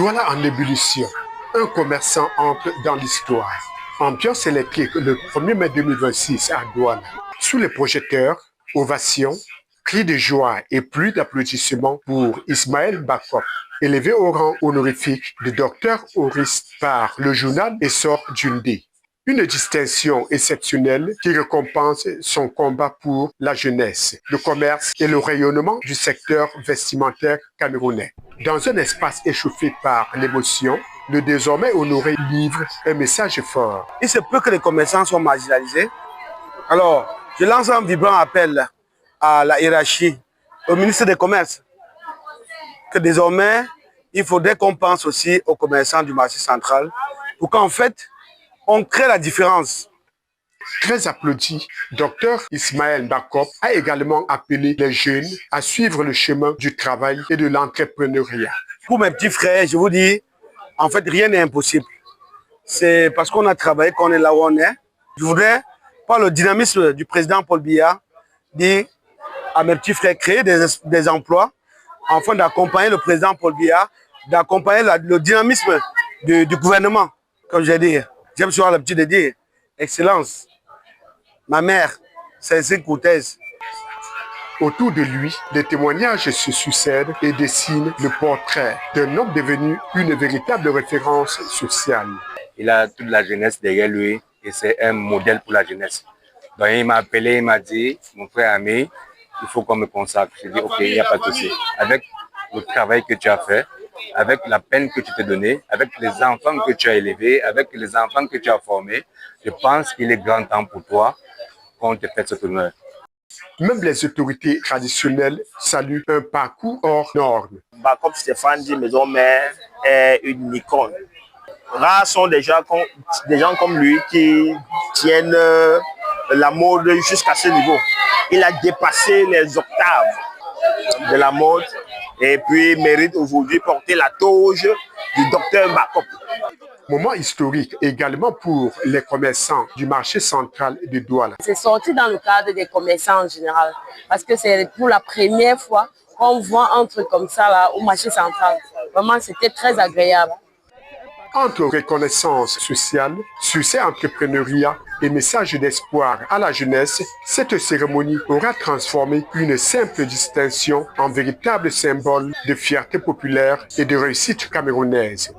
Douala en ébullition. Un commerçant entre dans l'histoire. Ambiance électrique le 1er mai 2026 à Douala. Sous les projecteurs, ovations, cris de joie et pluie d'applaudissements pour Ismaël Bakop, élevé au rang honorifique de docteur honoris par le journal Essor Dundee. Une distinction exceptionnelle qui récompense son combat pour la jeunesse, le commerce et le rayonnement du secteur vestimentaire camerounais. Dans un espace échauffé par l'émotion, le désormais honoré livre un message fort. Il se peut que les commerçants soient marginalisés. Alors, je lance un vibrant appel à la hiérarchie, au ministre des Commerces, que désormais, il faudrait qu'on pense aussi aux commerçants du marché central pour qu'en fait, on crée la différence. Très applaudi, Dr Ismaël Bakop a également appelé les jeunes à suivre le chemin du travail et de l'entrepreneuriat. Pour mes petits frères, je vous dis, en fait, rien n'est impossible. C'est parce qu'on a travaillé qu'on est là où on est. Je voudrais, par le dynamisme du président Paul Biya, dire à mes petits frères, créer des emplois, afin d'accompagner le président Paul Biya, d'accompagner le dynamisme du gouvernement, comme j'ai dit. J'aime souvent l'habitude de dire, Excellence, ma mère, Cécile Coutès. Autour de lui, des témoignages se succèdent et dessinent le portrait d'un homme devenu une véritable référence sociale. Il a toute la jeunesse derrière lui et c'est un modèle pour la jeunesse. Donc il m'a appelé, il m'a dit, mon frère ami, il faut qu'on me consacre. J'ai dit, ok, il n'y a pas de souci. Avec le travail que tu as fait, avec la peine que tu t'es donnée, avec les enfants que tu as élevés, avec les enfants que tu as formés, je pense qu'il est grand temps pour toi qu'on te fasse cet honneur. Même les autorités traditionnelles saluent un parcours hors norme. Bakop Stéphane dit Maison Mère est une icône. Rares sont des gens comme lui qui tiennent la mode jusqu'à ce niveau. Il a dépassé les octaves de la mode et puis mérite aujourd'hui porter la toge du docteur Bakop. Moment historique également pour les commerçants du marché central de Douala. C'est sorti dans le cadre des commerçants en général parce que c'est pour la première fois qu'on voit un truc comme ça là, au marché central. Vraiment, c'était très agréable. Entre reconnaissance sociale, succès entrepreneuriat et message d'espoir à la jeunesse, cette cérémonie aura transformé une simple distinction en véritable symbole de fierté populaire et de réussite camerounaise.